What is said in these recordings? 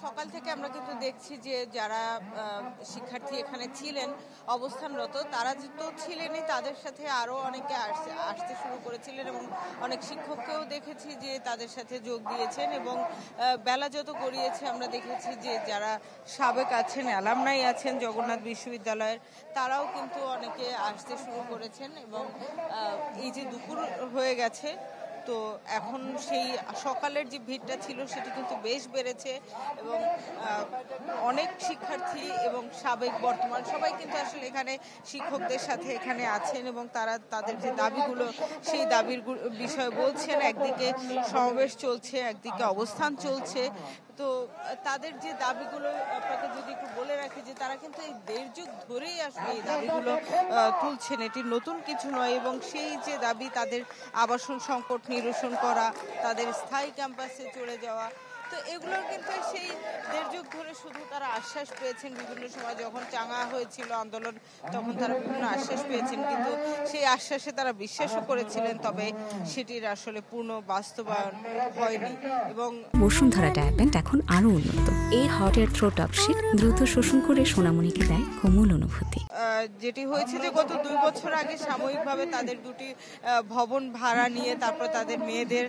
সকাল থেকে আমরা কিন্তু দেখছি যে যারা শিক্ষার্থী এখানে ছিলেন অবস্থানরত, তারা তো ছিলেনই, তাদের সাথে আরও অনেকে আসতে শুরু করেছিলেন এবং অনেক শিক্ষককেও দেখেছি যে তাদের সাথে যোগ দিয়েছেন। এবং বেলা যত গড়িয়েছে আমরা দেখেছি যে যারা সাবেক আছেন, অ্যালামনাই আছেন জগন্নাথ বিশ্ববিদ্যালয়ের, তারাও কিন্তু অনেকে আসতে শুরু করেছেন। এবং এই যে দুপুর হয়ে গেছে, তো এখন সেই সকালের যে ভিড়টা ছিল সেটি কিন্তু বেশ বেড়েছে এবং অনেক শিক্ষার্থী এবং সাবেক বর্তমান সবাই কিন্তু আসলে এখানে শিক্ষকদের সাথে এখানে আছেন এবং তারা তাদের যে দাবিগুলো সেই দাবির বিষয়ে বলছেন। একদিকে সমাবেশ চলছে, একদিকে অবস্থান চলছে। তো তাদের যে দাবিগুলো আপনাকে যদি একটু বলে রাখি, যে তারা কিন্তু এই 1.5 যুগ ধরেই আসলে এই দাবিগুলো তুলছেন, এটি নতুন কিছু নয়। এবং সেই যে দাবি, তাদের আবাসন সংকট নিরসন করা, তাদের স্থায়ী ক্যাম্পাসে চলে যাওয়া, তো এগুলোর কিন্তু সেই 1.5 যুগ ধরে শুধু তারা আশ্বাস পেয়েছেন। বিভিন্ন সময় যখন চাঙা হয়েছিল আন্দোলন, তখন তারা বিভিন্ন আশ্বাস পেয়েছেন, কিন্তু সেই আশ্বাসে তারা বিশ্বাসও করেছিলেন, তবে সেটির আসলে পূর্ণ বাস্তবায়ন হয়নি। এবং বসুন্ধরা ডায়াপেন্ট এখন আরো উন্নত। এই hot air through top sheet দ্রুত শোষণ করে সোনামণিকে দেয় কোমল অনুভূতি। যেটি হয়েছে যে গত 2 বছর আগে সাময়িকভাবে তাদের দুটি ভবন ভাড়া নিয়ে তারপর তাদের মেয়েদের,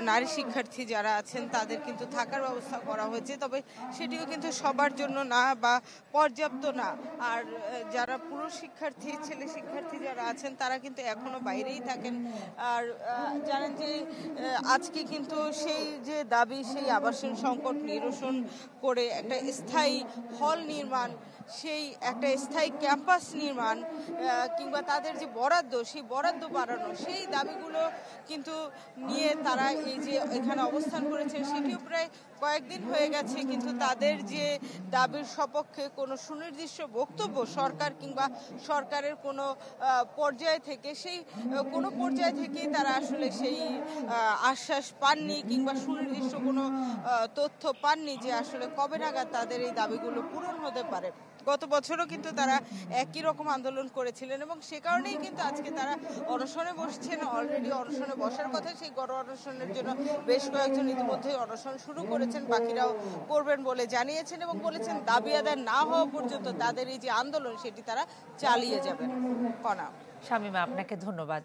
নারী শিক্ষার্থী যারা আছেন তাদের কিন্তু থাকার ব্যবস্থা করা হয়েছে, তবে সেটিও কিন্তু সবার জন্য না বা পর্যাপ্ত না। আর যারা পুরুষ শিক্ষার্থী, ছেলে শিক্ষার্থী যারা আছেন, তারা কিন্তু এখনো বাইরেই থাকেন। আর জানেন যে আজকে কিন্তু সেই যে দাবি, সেই আবাসন সংকট নিরসন করে একটা স্থায়ী হল নির্মাণ, সেই একটা স্থায়ী ক্যাম্পাস নির্মাণ, কিংবা তাদের যে বরাদ্দ, সেই বরাদ্দ বাড়ানো, সেই দাবিগুলো কিন্তু নিয়ে তারা এই যে এখানে অবস্থান করেছে, সেটিও প্রায় কয়েকদিন হয়ে গেছে। কিন্তু তাদের যে দাবির সপক্ষে কোনো সুনির্দিষ্ট বক্তব্য সরকার কিংবা সরকারের কোনো পর্যায় থেকে, সেই কোনো পর্যায় থেকেই তারা আসলে সেই আশ্বাস পাননি কিংবা সুনির্দিষ্ট কোনো তথ্য পাননি যে আসলে কবে নাগাদ তাদের এই দাবিগুলো পূরণ হতে পারে। গত বছরও কিন্তু তারা একই রকম আন্দোলন করেছিলেন এবং সে কারণেই কিন্তু আজকে তারা অনশনে বসছেন। অলরেডি অনশনে বসার কথা, সেই গণ অনশনের জন্য বেশ কয়েকজন ইতিমধ্যেই অনশন শুরু করেছেন, বাকিরাও করবেন বলে জানিয়েছেন এবং বলেছেন দাবি আদায় না হওয়া পর্যন্ত তাদের এই যে আন্দোলন, সেটি তারা চালিয়ে যাবেন। কণা, শামীমা, আপনাকে ধন্যবাদ।